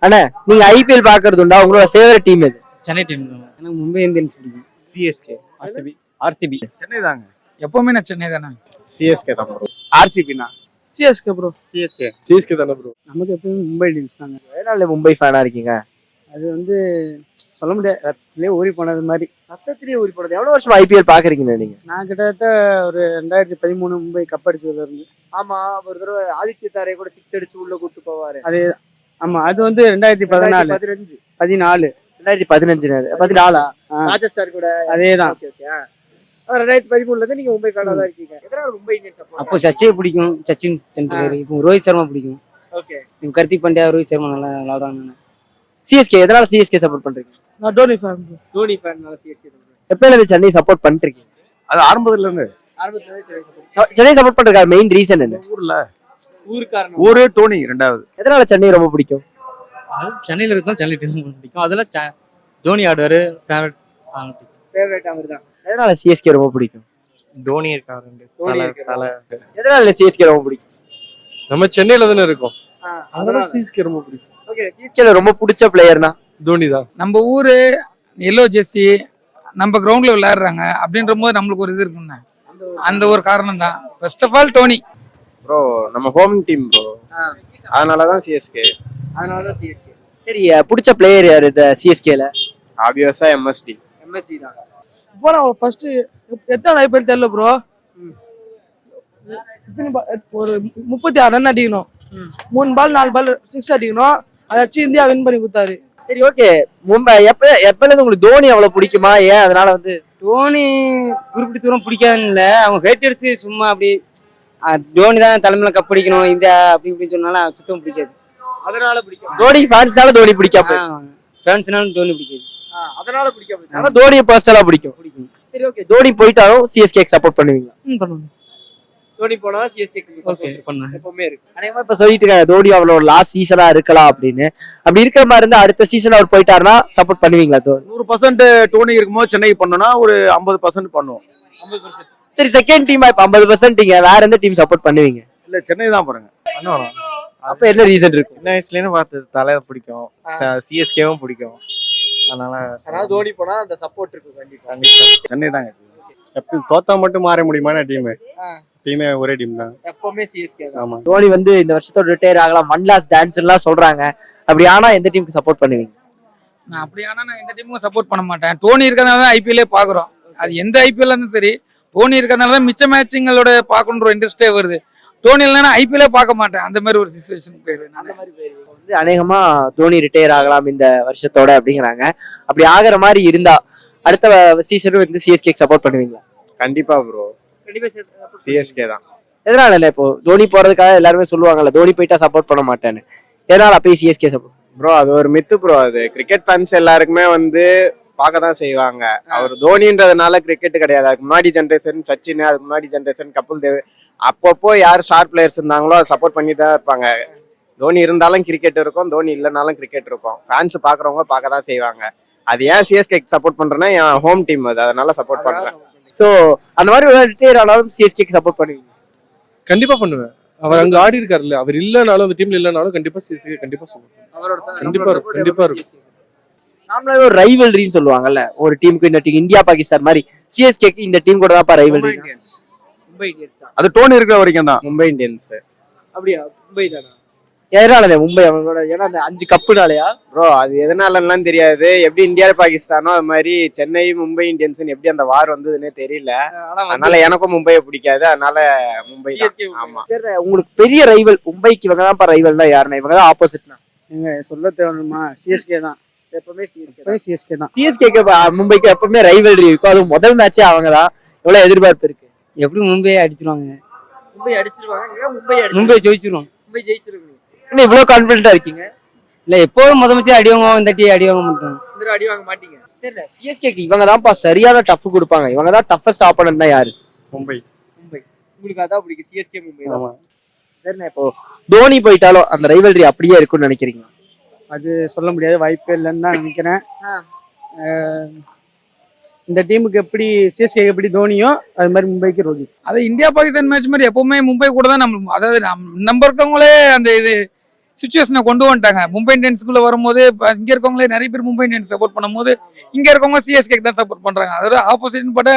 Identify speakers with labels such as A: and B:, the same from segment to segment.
A: அண்ணா நீங்க ஐபிஎல் பாக்குறது உண்டா? உங்களோட ஃபேவரட் டீம் எது?
B: சென்னை டீம் எனக்கு மும்பை இந்தியன்ஸ் பிடிக்கும்.
C: சிஎஸ்கே ஆர்சிபி
D: சென்னை தாங்க.
B: எப்பவுமே நான் சென்னை தானே.
D: சிஎஸ்கே தான் ப்ரோ.
C: ஆர்சிபினா
B: சிஎஸ்கே ப்ரோ.
D: சிஎஸ்கே தானே ப்ரோ.
B: நமக்கு எப்பவுமே மும்பை இந்தியன்ஸ் தாங்க.
A: எதனால மும்பை ஃபேனா இருக்கீங்க?
B: அது வந்து சொல்ல முடியாது, ரத்தத்திலே ஊறி போனது மாதிரி.
A: ரத்தத்திலேயே ஊறி போடுறது. எவ்வளவு வருஷம் ஐபிஎல் பாக்குறீங்க நீங்க?
B: நான் கிட்டத்தட்ட ஒரு 2013 மும்பை கப் அடிச்சதுல இருந்து.
A: ஆமா, ஒரு தடவை ஆதித்ய தாரே கூட 6 அடிச்சு உள்ள கூட்டு போவாரு.
B: அது ஆமா, அது வந்து 2014 14
A: 2015 ராஜஸ்தான் கூட
B: அதேதான்.
A: 2013 நீங்க மும்பை ஃபேனா தான் இருக்கீங்க. எதனால மும்பை இந்தியன்ஸ் சப்போர்ட்?
E: அப்போ சச்சியை பிடிக்கும், சச்சின் டெண்டுல்கர். இப்போ ரோஹித் சர்மா பிடிக்கும்.
A: ஓகே.
E: இப்போ கார்த்திக் பாண்டியா, ரோஹித் சர்மா நல்லா விளையாடுறாங்க.
A: சிஎஸ்கே எதனால சிஎஸ்கே சப்போர்ட் பண்றீங்க?
B: நான் டோனி ஃபேன்.
A: தோனி ஃபேனால சிஎஸ்கே சப்போர்ட். எப்பல இருந்து சென்னை சப்போர்ட் பண்ணிட்டு
D: அது ஆரம்பத்துல இருந்து
A: சென்னை சப்போர்ட் பண்றதுக்கு மெயின் ரீசன் என்ன?
D: ஊரு டோனி ரெண்டாவது.
A: எதனால சென்னை ரொம்ப பிடிக்கும்?
B: சென்னையில இருந்தா சென்னை டீம் பிடிக்கும். அதெல்லாம் தோனி ஆடுவாரு.
A: ஃபேவரட் அவர்தான். எதனால சிஎஸ்கே ரொம்ப பிடிக்கும்?
C: தோனி இருக்காரு.
A: எதனால சிஎஸ்கே ரொம்ப பிடிக்கும்?
D: நம்ம சென்னையில தானே இருக்கோம், அதனால சிஎஸ்கே ரொம்ப பிடிக்கும்.
A: ஓகே. சிஎஸ்கேல ரொம்ப பிடிச்ச பிளேயர்னா
D: தோனி தான்.
B: நம்ம ஊரு எல்லோ ஜெர்சி, நம்ம கிரவுண்ட்ல விளையாடுறாங்க அப்படின்ற போது நம்மளுக்கு ஒரு இது இருக்குண்ணா. அந்த ஒரு காரணம் தான். First of all Dhoni
C: bro, நம்ம ஹோம் டீம் ப்ரோ, அதனாலதான் சிஎஸ்கே.
A: அதனாலதான் சிஎஸ்கே. சரி, பிடிச்ச பிளேயர் யாரு இந்த சிஎஸ்கேல?
C: ஆப்வியஸா எம்எஸ்டி
A: தான்.
B: இப்போ நான் ஃபர்ஸ்ட் எட்டாவது ஐபிஎல் தெரியல ப்ரோ. ஒரு 36 ரன் அடிக்கணும், 3 பால் 4 பால் 6 அடிக்கணும். அதை வச்சு இந்தியா வின் பண்ணி கொடுத்தாரு.
A: சரி, ஓகே. மும்பை எப்பல இருந்து உங்களுக்கு தோனி அவ்வளவு பிடிக்குமா? ஏன் அதனால வந்து
E: டோனி குறிப்பிட்ட தூரம் பிடிக்காதுன்னு இல்லை, அவங்க ஹேட்டர்ஸ் சும்மா அப்படி தோனி தான் தலைமையில கப் அடிக்கணும் இந்தியா அப்படி இப்படின்னு சொன்னாலும் சுத்தம் பிடிக்காது.
A: அதனால பிடிக்கும். தோனி ஃபேன்ஸ்னால தோனி பிடிக்காம,
E: ஃபேன்ஸ்னாலும் டோனி பிடிக்காது.
A: அதனால பிடிக்காம. ஆனா தோனியை பர்சனலா பிடிக்கும். சரி, ஓகே. தோனி போயிட்டாலும் சிஎஸ்கே சப்போர்ட் பண்ணுவீங்களா?
B: பண்ணுவோம்.
A: தோனி போனா சிஎஸ்கே
B: ஓகே பண்ணுவேன்.
A: எப்பவுமே இருக்கு. அநேகமா இப்ப சொல்லிட்டு இருக்காங்க தோனி அவளோட லாஸ்ட் சீசனா இருக்கலாம் அப்படின்னு. அப்படி இருக்கிற மாதிரி இருந்தா அடுத்த சீசன் அவர் போயிட்டாருன்னா சப்போர்ட் பண்ணுவீங்களா? தோனி
D: 100% டோனி இருக்கும்போது சென்னை பண்ணோம்னா ஒரு 50% பண்ணுவோம்.
A: 50%. சரி, செகண்ட் டீமா இப்ப 50% வேற எந்த டீம் சப்போர்ட் பண்ணுவீங்க?
D: இல்ல சென்னை தான் பாருங்க.
A: அப்ப என்ன ரீசன் இருக்கு?
C: சின்ன வயசுல இருந்து பார்த்தது தலை பிடிக்கும், சிஎஸ்கேவும் பிடிக்கும்.
A: அதனால தோனி போனா அந்த சப்போர்ட் இருக்கு. கண்டிப்பா
D: சென்னை தாங்க.
C: எப்படி தோத்தா மட்டும் மாற முடியுமான டீமே ஒரே டீம் தான்.
A: எப்பவுமே சிஎஸ்கே தான்.
C: ஆமா.
A: தோனி வந்து இந்த வருஷத்தோட ரிட்டையர் ஆகலாம், ஒன் லாஸ்ட் டான்ஸ் எல்லாம் சொல்றாங்க. அப்படி ஆனா எந்த டீமுக்கு சப்போர்ட் பண்ணுவீங்க?
B: நான் அப்படி ஆனா நான் எந்த டீமுக்கும் சப்போர்ட் பண்ண மாட்டேன். டோனி இருக்கிறதுனால தான் ஐபிஎல்லே பாக்குறோம். அது எந்த ஐபிஎல் இருந்தாலும் சரி, டோனி இருக்கிறதுனால தான் மிச்ச மேட்சிங்களோட பார்க்கணுன்ற இன்ட்ரெஸ்டே வருது. டோனி இல்லைன்னா ஐபிஎல்லே பார்க்க மாட்டேன். அந்த மாதிரி ஒரு சிச்சுவேஷன் போயிருவேன். அந்த மாதிரி
A: வந்து அநேகமா தோனி ரிட்டையர் ஆகலாம் இந்த வருஷத்தோட அப்படிங்கிறாங்க. அப்படி ஆகிற மாதிரி இருந்தா அடுத்த சீசனும் வந்து சிஎஸ்கே சப்போர்ட் பண்ணுவீங்களா?
C: கண்டிப்பா ப்ரோ, சிஎஸ்கே தான்.
A: எதனால இல்ல இப்போ தோனி போறதுக்காக எல்லாருமே சொல்லுவாங்கல்ல தோனி போயிட்டா சப்போர்ட் பண்ண மாட்டேன்னு. எதனால அப்பயே சிஎஸ்கே சப்போர்ட்?
C: ப்ரோ அது ஒரு மித்து ப்ரோ. அது கிரிக்கெட் ஃபேன்ஸ் எல்லாருக்குமே வந்து பார்க்க தான் செய்வாங்க. அவர் தோனின்றதுனால கிரிக்கெட் கிடையாது. அதுக்கு முன்னாடி ஜென்ரேஷன் சச்சின், அதுக்கு முன்னாடி ஜென்ரேஷன் கபில் தேவ், அப்பப்போ யார் ஸ்டார் பிளேயர்ஸ் இருந்தாங்களோ சப்போர்ட் பண்ணிட்டு தான் இருப்பாங்க. தோனி இருந்தாலும் கிரிக்கெட் இருக்கும், தோனி இல்லைனாலும் கிரிக்கெட் இருக்கும். ஃபேன்ஸ் பாக்குறவங்க பார்க்க தான் செய்வாங்க. அது ஏன் சிஎஸ்கே சப்போர்ட் பண்றேன்னா என் ஹோம் டீம் அது, அதனால சப்போர்ட் பண்றேன்.
A: சோ அந்த மாதிரி ஒரு ரிட்டையர் ஆனாலும் சிஎஸ்கே சப்போர்ட் பண்ணுவீங்க?
F: கண்டிப்பா பண்ணுவேன். அவர் அங்க ஆடி இருக்காருல்ல, அவர் இல்லனாலும் அந்த டீம்ல இல்லனாலும் கண்டிப்பா சிஎஸ்கே கண்டிப்பா சொல்லுவேன். கண்டிப்பா இருக்கும்.
A: நார்மலாவே ஒரு ரைவல்ரின்னு சொல்லுவாங்கல்ல, ஒரு டீமுக்கு இந்த டீம் இந்தியா பாகிஸ்தான் மாதிரி சிஎஸ்கேக்கு இந்த டீம் கூட தான் ரைவல்ரி. மும்பை இந்தியன்ஸ் தான்.
D: அது டோனி இருக்கிற வரைக்கும் தான்.
C: மும்பை இந்தியன்ஸ்.
A: அப்படியா? மும்பை தானா? எதனால மும்பை அவங்களோட? ஏன்னா அந்த 5 கப்புனாலயா
C: ப்ரோ? அது எதனாலலாம் தெரியாது. எப்படி இந்தியா பாகிஸ்தானோ அது மாதிரி சென்னை மும்பை இந்தியன்ஸ் எப்படி அந்த வார் வந்ததுன்னே தெரியல. அதனால எனக்கும் மும்பையை பிடிக்காது, அதனால மும்பை தான். ஆமா.
A: சரி, உங்களுக்கு பெரிய ரைவல் மும்பைக்கு இவங்க தான் ரைவல்னா யாருன்னா? இவங்க தான் ஆப்போசிட்னா?
B: எங்க சொல்ல தேவைமா? சிஎஸ்கே தான். எப்பவுமே சிஎஸ்கே தான்.
A: சிஎஸ்கேக்கு மும்பைக்கு எப்பவுமே ரைவல்ரி இருக்கும். அது முதல் மேட்சே அவங்க தான். எவ்வளவு எதிர்பார்ப்பு இருக்கு?
E: எப்படி மும்பையை அடிச்சிருவாங்க.
A: மும்பை அடிச்சிருவாங்க.
E: மும்பை ஜெயிச்சிருவோம்.
A: மும்பை ஜெயிச்சிருவாங்க. என்ன இவ்வளவு கான்பிடண்டா இருக்கீங்க?
E: இல்ல எப்போதும் முதல் அடிவாங்க, இந்த டீ அடிவாங்க மாட்டோம்.
A: இந்த அடி வாங்க மாட்டீங்க. சரி, சிஎஸ்கேக்கு இவங்க தான்ப்பா சரியான டஃப் கொடுப்பாங்க. இவங்க தான் டஃபஸ்ட் ஆப்போனன்ட்னா யாரு?
C: மும்பை.
A: உங்களுக்கு அதான் பிடிக்கும், சிஎஸ்கே மும்பை தான். சரி, இப்போ தோனி போயிட்டாலும் அந்த ரைவல்ரி அப்படியே இருக்கும்னு நினைக்கிறீங்க?
B: அது சொல்ல முடியாது, வாய்ப்பே இல்லைன்னு தான் நினைக்கிறேன். இந்த டீமுக்கு எப்படி சிஎஸ்கே எப்படி தோனியோ அது மாதிரி மும்பைக்கு ரோஹித். அது இந்தியா பாகிஸ்தான் மேட்ச் மாதிரி எப்பவுமே மும்பை கூட தான் நம்ம, அதாவது நம்ம இருக்கவங்களே அந்த இது சுச்சுவேஷனை கொண்டு வந்துட்டாங்க. மும்பை இந்தியன்ஸ்குள்ள வரும்போது இங்க இருக்கவங்களே நிறைய பேர் மும்பை இந்தியன்ஸ் சப்போர்ட் பண்ணும்போது இங்க இருக்கவங்க சிஎஸ்கேக்கு தான் சப்போர்ட் பண்றாங்க. அதோட ஆப்போசிட்னு பார்த்தா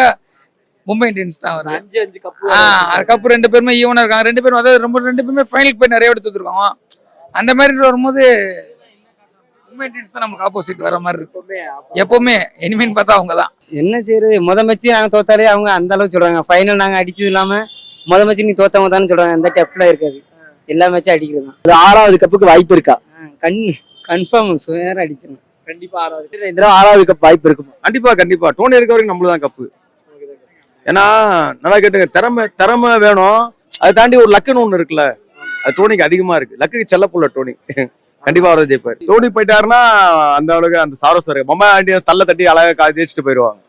B: மும்பை இந்தியன்ஸ் தான் வருது.
A: 5 கப்பு
B: அதுக்கப்புறம் 2 பேருமே ஈவனா இருக்காங்க. 2 பேரும் அதாவது 2 பேருமே ஃபைனலுக்கு போய் நிறைய எடுத்து வச்சிருக்கோம். அந்த மாதிரி வரும்போது மும்பை இந்தியன்ஸ் தான் நமக்கு ஆப்போசிட் வர மாதிரி இருக்கும் எப்பவுமே. எனிமின்னு பார்த்தா அவங்க தான்.
E: என்ன செய்யறது, மேட்ச் நாங்க தோத்தாலே அவங்க அந்த அளவுக்கு சொல்றாங்க. ஃபைனல் நாங்க அடிச்சது இல்லாம மேட்ச் நீ தோத்தவங்க தானே சொல்றாங்க. அந்த டெப்ல இருக்காது, எல்லா மேட்சும் அடிக்கிறது தான்.
A: அது 6வது கப்புக்கு வாய்ப்பு இருக்கா?
E: கன்ஃபார்ம் சுயரா அடிச்சிடும்.
A: கண்டிப்பா 6வது. இந்த தடவை 6வது கப் வாய்ப்பு இருக்குமா?
G: கண்டிப்பா டோனி இருக்க வரைக்கும் நம்மளுதான் கப்பு. ஏன்னா நல்லா கேட்டுங்க, திறமை வேணும். அதை தாண்டி ஒரு லக்குன்னு ஒண்ணு இருக்குல்ல, அது டோனிக்கு அதிகமா இருக்கு. லக்குக்கு செல்லப்புள்ள டோனி. கண்டிப்பா அவரை ஜெயிப்பாரு. டோனி போயிட்டாருன்னா அந்த அளவுக்கு அந்த சாரஸ் இருக்கு. பொம்மை இண்டியன்ஸ் தள்ள தட்டி அழகா ஜெயிச்சுட்டு போயிடுவாங்க.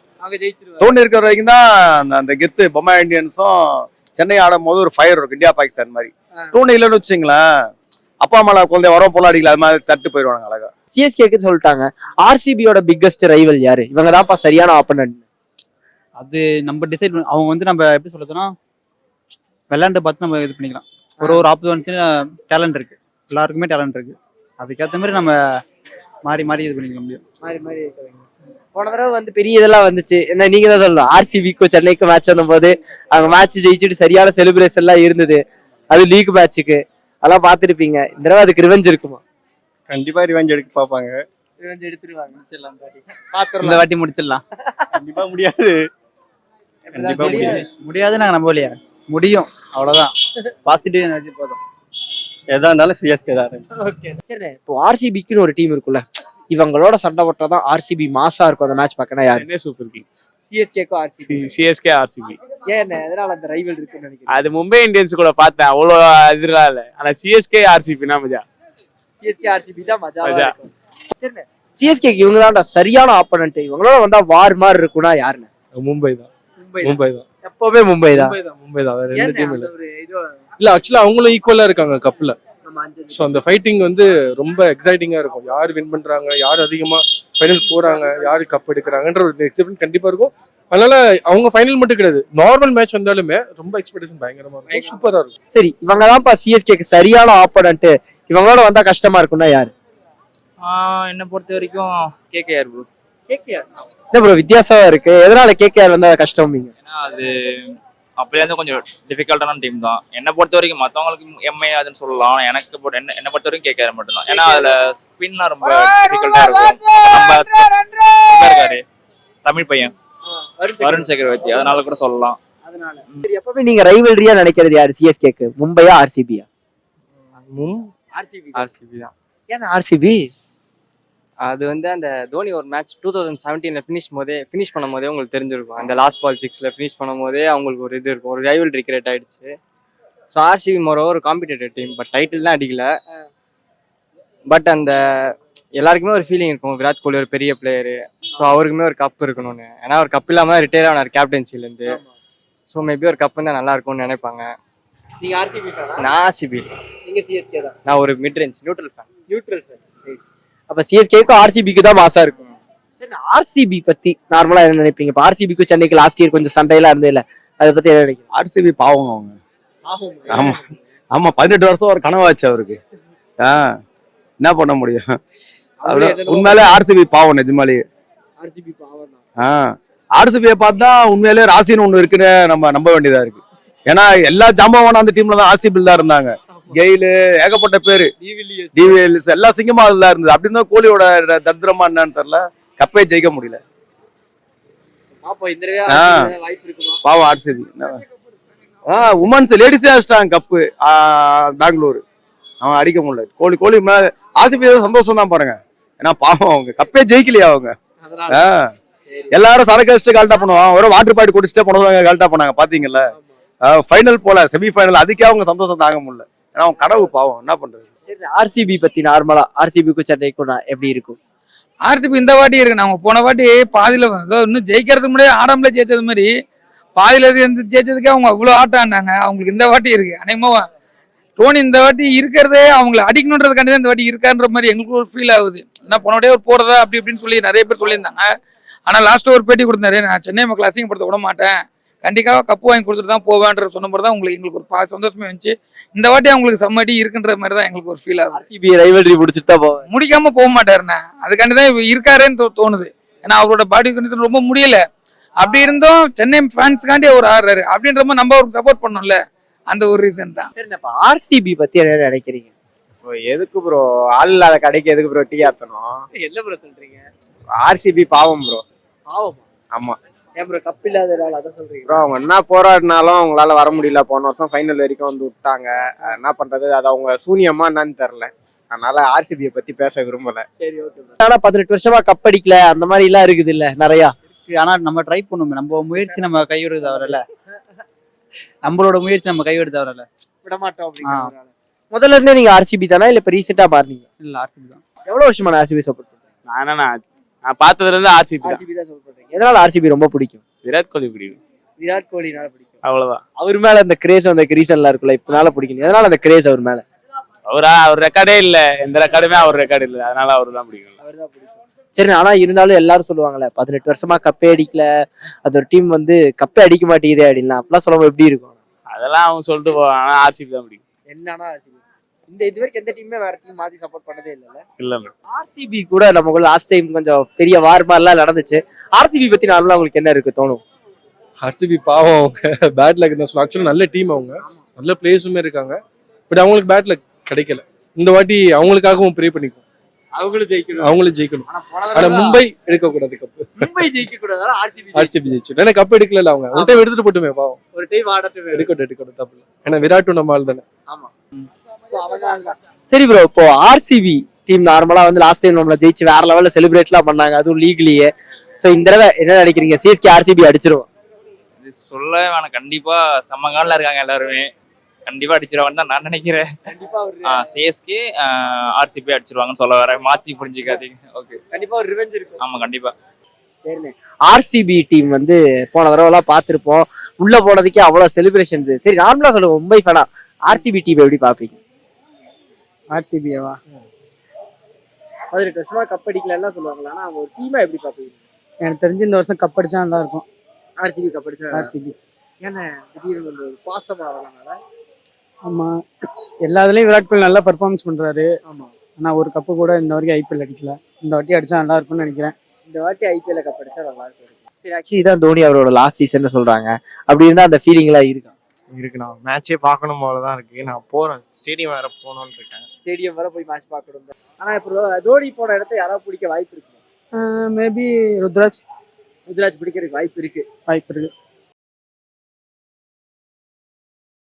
G: டோனி இருக்கிற வரைக்கும் தான் அந்த கெத்து. பொம்மை இண்டியன்ஸும் சென்னை ஆடும் போது ஒரு ஃபயர் இருக்கும், இந்தியா பாகிஸ்தான் மாதிரி. டோனி இல்லைன்னு வச்சுங்களேன், அப்பா அம்மா குழந்தை வரோம் போல அடிக்கல, அது மாதிரி தட்டு போயிடுவாங்க அழகா.
A: சிஎஸ்கேக்கு சொல்லிட்டாங்க. ஆர்சிபியோட பிக்கஸ்ட் ரைவல் யாரு? இவங்க தான்ப்பா சரியான ஆப்பனன்ட்.
H: அது நம்ம டிசைட் அவங்க வந்து நம்ம எப்படி சொல்றதுன்னா விளையாண்டு பார்த்து நம்ம இது பண்ணிக்கலாம். ஒரு ஆப்போசிட் டேலண்ட் இருக்கு, எல்லாருக்குமே டேலண்ட் இருக்கு. அதுக்கேற்ற மாதிரி நம்ம மாறி இது பண்ணிக்க முடியும்.
A: மாறி போன தடவை வந்து பெரிய இதெல்லாம் வந்துச்சு. என்ன நீங்க தான் சொல்லலாம், ஆர்சிபிக்கும் சென்னைக்கும் மேட்ச் வந்தபோது அவங்க மேட்ச் ஜெயிச்சுட்டு சரியான செலிப்ரேஷன் எல்லாம் இருந்தது. அது லீக் மேட்சுக்கு அதெல்லாம் பார்த்துருப்பீங்க. இந்த தடவை அதுக்கு ரிவெஞ்ச் இருக்குமா?
G: கண்டிப்பா ரிவெஞ்ச் எடுக்க பார்ப்பாங்க.
A: ரிவெஞ்ச் எடுத்துருவாங்க.
H: இந்த வாட்டி முடிச்சிடலாம்.
G: கண்டிப்பா முடியாது.
H: முடியாது நாங்க நம்பலையா? முடியும், அவ்வளவுதான். பாசிட்டிவ் எனர்ஜி போதும்.
G: எதா இருந்தாலும் சிஎஸ்கே தான்.
A: சரி, இப்போ ஆர்சிபிக்குன்னு ஒரு டீம் இருக்குல்ல, இவங்களோட சண்டை போட்டாதான் ஆர்சிபி மாசா இருக்கும். அந்த மேட்ச் பார்க்கணும் யாரு?
I: Chennai Super Kings.
A: சிஎஸ்கேக்கும் ஆர்சிபி.
I: CSK RCB.
A: ஏன் எதனால அந்த ரைவல் இருக்குன்னு நினைக்கிறேன்?
I: அது மும்பை இந்தியன்ஸ் கூட பார்த்தேன், அவ்வளோ இதெல்லாம் இல்லை. ஆனா சிஎஸ்கே ஆர்சிபினா மஜா.
A: சிஎஸ்கே ஆர்சிபி தான் மஜாவா இருக்கும். சரி, சிஎஸ்கேக்கு இவங்க தான்டா சரியான ஆப்பனன்ட். இவங்களோட வந்தா வார் மாதிரி இருக்கும்னா யாருன்னு?
F: மும்பை தான்.
A: எப்பவுமே மும்பை தான்.
F: வேற எந்த டீம் இல்ல. ஆக்சுவலா அவங்களும் ஈக்குவலா இருக்காங்க கப்ல. ஸோ அந்த ஃபைட்டிங் வந்து ரொம்ப எக்ஸைட்டிங்கா இருக்கும். யார் வின் பண்றாங்க, யார் அதிகமா ஃபைனல் போறாங்க, யாரு கப் எடுக்கிறாங்கன்ற ஒரு எக்ஸைட்மெண்ட் கண்டிப்பா இருக்கும். அதனால அவங்க ஃபைனல் மட்டும் கிடையாது, நார்மல் மேட்ச் வந்தாலுமே ரொம்ப எக்ஸ்பெக்டேஷன் பயங்கரமா இருக்கும், சூப்பரா இருக்கும்.
A: சரி, இவங்க தான்ப்பா சிஎஸ்கேக்கு சரியான ஆப்பனன்ட். இவங்களோட வந்தா கஷ்டமா இருக்கும்னா யாரு?
J: என்ன பொறுத்த வரைக்கும் கேகேஆர் ப்ரோ.
A: கேகேஆர் என்ன ப்ரோ வித்தியாசமா இருக்கு? எதனால கேகேஆர் வந்தா கஷ்டம்?
J: அது அப்படியே வந்து கொஞ்சம் டிஃபிகல்ட்டான டீம் தான் என்ன பொறுத்த வரைக்கும். மற்றவங்களுக்கு எம்ஐ அதுன்னு சொல்லலாம். எனக்கு என்ன பொறுத்த வரைக்கும் கேட்கற மட்டும் தான். ஏன்னா அதுல ஸ்பின்லாம் ரொம்ப டிஃபிகல்ட்டா இருக்கும். நம்ம இருக்காரு தமிழ் பையன் வருண் சக்கரவர்த்தி, அதனால கூட சொல்லலாம்.
A: எப்பவுமே நீங்க ரைவல்ரியா நினைக்கிறது யாரு சிஎஸ்கேக்கு? மும்பையா ஆர்சிபியா?
E: ஆர்சிபி தான்.
A: ஏன் ஆர்சிபி?
E: அது வந்து அந்த தோனி ஒரு மேட்ச் 2017 ஃபினிஷ் பண்ணும் போதே உங்களுக்கு தெரிஞ்சிருக்கும். அந்த லாஸ்ட் பால் 6ல ஃபினிஷ் பண்ணும் போதே அவங்களுக்கு ஒரு இது இருக்கும், ஒரு ரைவல்ரி கிரியேட் ஆயிடுச்சு. ஸோ ஆர்சிபி ஒரு காம்படிட்டிவ் டீம், பட் டைட்டில் தான் அடிக்கல. பட் அந்த எல்லாருக்குமே ஒரு ஃபீலிங் இருக்கும், விராட் கோலி ஒரு பெரிய பிளேயரு, ஸோ அவருக்குமே ஒரு கப் இருக்கணும்னு. ஏன்னா ஒரு கப் இல்லாமல் ரிட்டையர் ஆனார் கேப்டன்சிலேருந்து. ஸோ மேபி ஒரு கப் தான் நல்லா இருக்கும்னு நினைப்பாங்க.
A: நீங்க ஆர்சிபி?
E: நான் ஆர்சிபி.
A: நீங்க சிஎஸ்கே தான்?
E: நான் ஒரு மிட் ரேஞ்ச் நியூட்ரல் ஃபேன்.
A: அப்ப சிஎஸ்கேக்கும் ஆர்சிபிக்கு தான் மாசா இருக்கும். ஆர்சிபி பத்தி நார்மலா என்ன நினைப்பீங்க? இப்ப ஆர்சிபிக்கும் சென்னைக்கு லாஸ்ட் இயர் கொஞ்சம் சண்டையெல்லாம் இருந்தே இல்ல, அதை பத்தி என்ன நினைக்கிறீங்க?
G: ஆர்சிபி பாவம் அவங்க. ஆமா 18 வருஷம் ஒரு கனவாச்சு அவருக்கு. என்ன பண்ண முடியும்? உண்மையிலே ஆர்சிபி பாவம், நிஜமாலே
A: ஆர்சிபி பாவம் தான்.
G: ஆர்சிபியை பார்த்தா உண்மையிலே ராசின்னு ஒண்ணு இருக்குன்னு நம்ம நம்ப வேண்டியதா இருக்கு. ஏன்னா எல்லா ஜாம்பவானும் அந்த டீம்ல தான் ஆர்சிபியில் தான் இருந்தாங்க. கெயிலு, ஏகப்பட்ட பேரு, டிவிஎல்ஸ் எல்லாம் சிங்கமா அதுல இருந்தது. அப்படி இருந்தா கோலியோட தரித்திரமா என்னன்னு தெரியல, கப்பே ஜெயிக்க முடியல. பாவம் ஆர்சிபி. உமன்ஸ் லேடிஸே அடிச்சிட்டாங்க கப்பு பெங்களூர். அவன் அடிக்க முடியல. கோலி ஆர்சிபி சந்தோஷம் தான் பாருங்க. ஏன்னா பாவம் அவங்க கப்பே ஜெயிக்கலையா அவங்க. எல்லாரும் சரக்கு அடிச்சுட்டு கல்ட்டா பண்ணுவாங்க, ஒரு வாட்டர் பாயிண்ட் குடிச்சிட்டே போனவங்க கல்ட்டா பண்ணாங்க பாத்தீங்கல்ல. ஃபைனல் போல, செமிஃபைனல், அதுக்கே அவங்க சந்தோஷம் தாங்க முடியல. ஏன்னா அவங்க கனவு பாவம், என்ன பண்றது.
A: ஆர்சிபி பத்தி நார்மலா ஆர்சிபிக்கும் சென்னைக்கும் எப்படி இருக்கும்?
B: ஆர்சிபி இந்த வாட்டி இருக்கு. நம்ம போன வாட்டி பாதியில இன்னும் ஜெயிக்கிறதுக்கு முன்னாடி ஆடாமல ஜெயிச்சது மாதிரி பாதியில ஜெயிச்சதுக்கே அவங்க அவ்வளவு ஆட்டம் ஆனாங்க. அவங்களுக்கு இந்த வாட்டி இருக்கு. அநேகமா டோனி இந்த வாட்டி இருக்கிறதே அவங்களை அடிக்கணுன்றதுக்காண்டி தான் இந்த வாட்டி இருக்கான்ற மாதிரி எங்களுக்கு ஒரு ஃபீல் ஆகுது. ஏன்னா போன வாட்டியே ஒரு போறதா அப்படி இப்படின்னு சொல்லி நிறைய பேர் சொல்லியிருந்தாங்க. ஆனா லாஸ்ட் ஒரு பேட்டி கொடுத்தாரு, நான் சென்னை மக்களை அசிங்கப்படுத்த விட மாட்டேன், கண்டிப்பாக கப்பு வாங்கி கொடுத்துட்டு தான் போவேன்ற சொன்ன மாதிரி தான் எங்களுக்கு ஒரு சந்தோஷமே இருந்துச்சு. இந்த வாட்டி அவங்களுக்கு செம்மடி இருக்குன்ற மாதிரி தான் எங்களுக்கு ஒரு ஃபீல் ஆகுது.
A: ஆர்சிபி ரைவல்ரி முடிச்சுட்டு தான் போவேன்.
B: முடிக்காம போக மாட்டாருண்ணே, அதுக்காண்டி தான் இருக்காருன்னு தோணுது. ஏன்னா அவரோட பாடி கண்டிஷன் ரொம்ப முடியல. அப்படி இருந்தும் சென்னை ஃபேன்ஸ்க்காண்டி அவர் ஆடுறாரு அப்படின்றப்ப நம்ம அவருக்கு சப்போர்ட் பண்ணோம்ல, அந்த ஒரு ரீசன் தான்.
A: சரி, இப்ப ஆர்சிபி பத்தி என்ன நினைக்கிறீங்க?
C: எதுக்கு ப்ரோ ஆள் இல்லாத கடைக்கு எதுக்கு ப்ரோ டீ ஆத்தணும்?
A: என்ன ப்ரோ சொல்றீங்க?
C: ஆர்சிபி பாவம் ப்ரோ.
A: பாவமா?
C: ஆமா
A: ஏன் ப்ரோ கப் இல்லாதனால அத சொல்றீங்க?
C: ப்ரோ அவங்க என்ன போராடினாலும் அவங்களால வர முடியல. போன வருஷம் ஃபைனல் வரைக்கும் வந்து விட்டாங்க. என்ன பண்றது, அது அவங்க சூனியமா என்னன்னு தெரியல. அதனால ஆர்சிபியை பத்தி பேச விரும்பல.
A: சரி, ஓகே. ஆனா 18 வருஷமா கப் அடிக்கல அந்த மாதிரி எல்லாம் இருக்குது இல்ல நிறைய.
H: ஆனா நம்ம ட்ரை பண்ணுவோம், நம்ம முயற்சி நம்ம கைவிட தவறல, நம்மளோட முயற்சி நம்ம கைவிட தவறல,
A: விட மாட்டோம் அப்படிங்கறதுனால. முதல்ல இருந்தே நீங்க ஆர்சிபி தானா இல்ல இப்ப ரீசெண்டா மாறினீங்க?
H: இல்ல ஆர்சிபி தான்.
A: எவ்வளவு வருஷமா ஆர்சிபி சப்போர்ட் பண்றீங்க?
I: நான் பார்த்ததுல இருந்து ஆர்சிபி தான்.
A: ஆர்சிபி தான் சப்போர்ட் பண்றீங்க. எதனால ஆர்சிபி ரொம்ப பிடிக்கும்?
I: விராட் கோலி பிடிக்கும்.
A: விராட் கோலினால பிடிக்கும்.
I: அவ்வளவுதான்.
A: அவர் மேல அந்த கிரேஸ் அந்த ரீசன்ல இருக்குல்ல, இப்பனால பிடிக்கும். எதனால அந்த கிரேஸ் அவர் மேல?
I: அவர் ரெக்கார்டே இல்ல, எந்த ரெக்கார்டுமே அவர் ரெக்கார்டு இல்ல, அதனால அவரு தான் பிடிக்கும்.
A: அவர்தான் பிடிக்கும். சரி, ஆனா இருந்தாலும் எல்லாரும் சொல்லுவாங்கல்ல 18 வருஷமா கப்பே அடிக்கல, அது ஒரு டீம் வந்து கப்பே அடிக்க மாட்டேங்குதே அப்படின்னா, அப்பெல்லாம் சொல்லும்போது எப்படி இருக்கும்?
I: அதெல்லாம் அவங்க சொல்லிட்டு போவாங்க. ஆனா ஆர்சிபி தான் பிடிக்கும்.
A: என்னன்னா ஆர்சிபி இது வரைக்கும் எந்த டீமே வேற டீம் மாத்தி சப்போர்ட் பண்ணதே இல்ல.
I: இல்ல
A: ஆர்சிபி கூட நமக்குள்ள லாஸ்ட் டைம் கொஞ்சம் பெரிய வார் மாதிரிலாம் நடந்துச்சு. ஆர்சிபி பத்தி நார்மலா உங்களுக்கு என்ன இருக்கு தோணும்?
F: ஆர்சிபி பாவம், அவங்க பேட் லக் தான். ஆக்சுவலா நல்ல டீம், அவங்க நல்ல பிளேயர்ஸுமே இருக்காங்க. பட் அவங்களுக்கு பேட் லக் கிடைக்கல. இந்த வாட்டி அவங்களுக்காகவும் ப்ரே பண்ணிக்கும், அவங்களும் ஜெயிக்கணும். ஆனா மும்பை எடுக்க கூடாது கப்பு.
A: மும்பை ஜெயிக்க கூடாது,
F: ஆர்சிபி ஜெயிச்சு. ஏன்னா கப் எடுக்கல அவங்க, ஒரு டைம் எடுத்துட்டு போட்டுமே பாவம்.
A: ஒரு டைம் ஆடட்டும்,
F: எடுக்கட்டும் தப்பு. ஏன்னா விராட்டும் நம்ம ஆள் தானே.
A: ஆமா. சரி ப்ரோ, இப்போ ஆர்சிபி டீம் நார்மலா வந்து லாஸ்ட் டைம் நம்மள ஜெயிச்சு வேற லெவல்ல செலிப்ரேட்லாம் பண்ணாங்க, அதுவும் லீக்லயே. சோ இந்த தடவை என்ன நினைக்கிறீங்க? சிஎஸ்கே ஆர்சிபி அடிச்சிருவோம்?
J: இது சொல்லவே வேணாம். கண்டிப்பா செம்ம காலில் இருக்காங்க எல்லாருமே. கண்டிப்பா அடிச்சிருவாங்கன்னு தான் நான் நினைக்கிறேன். சிஎஸ்கே ஆர்சிபி அடிச்சிருவாங்கன்னு சொல்ல வரேன், மாத்தி புரிஞ்சுக்காதீங்க. ஓகே,
A: கண்டிப்பா ஒரு ரிவெஞ்ச் இருக்கும்.
J: ஆமா கண்டிப்பா.
A: சரிண்ணே, ஆர்சிபி டீம் வந்து போன தடவை எல்லாம் பார்த்திருப்போம், உள்ள போனதுக்கே அவ்வளவு செலிப்ரேஷன். சரி, நார்மலா சொல்லுங்க, மும்பை ஃபேனா ஆர்சிபி டீம் எப்படி பாப்பீங்க?
H: ஆர்சிபியாவா?
A: 18 வருஷமா கப் அடிக்கல எல்லாம் சொல்லுவாங்களா, ஆனா அவங்க ஒரு டீமா எப்படி பாப்பீங்க?
H: எனக்கு தெரிஞ்சு இந்த வருஷம் கப் அடிச்சா நல்லா இருக்கும்.
A: ஆர்சிபி கப் அடிச்சா?
H: ஆர்சிபி.
A: ஏன்னா திடீர்னு ஒரு பாசமா வரனால?
H: ஆமா, எல்லாத்துலயும் விராட் கோலி நல்லா பெர்ஃபார்மன்ஸ் பண்றாரு.
A: ஆமா.
H: ஆனா ஒரு கப்பு கூட இந்த வரைக்கும் ஐபிஎல் அடிக்கல. இந்த வாட்டி அடிச்சா நல்லா இருக்கும்னு நினைக்கிறேன்.
A: இந்த வாட்டி ஐபிஎல் கப் அடிச்சா நல்லா இருக்கும். சரி, ஆக்சுவலி இதான் தோனி அவரோட லாஸ்ட் சீசன் சொல்றாங்க. அப்படி இருந்தா அந்த ஃபீலிங் எல்லாம் இருக்கா?
C: இருக்குண்ணா, மேட்சே பார்க்கணும் போலதான் இருக்கு. நான் போறேன், ஸ்டேடியம் வேற போகணும்னு இருக்கேன்.
A: ஸ்டேடியம் வர போய் மேட்ச் பார்க்கணும். ஆனா இப்போ தோனி போன இடத்த யாராவது பிடிக்க வாய்ப்பு இருக்கு?
H: மேபி ருத்ராஜ்
A: பிடிக்கிறதுக்கு வாய்ப்பு இருக்கு.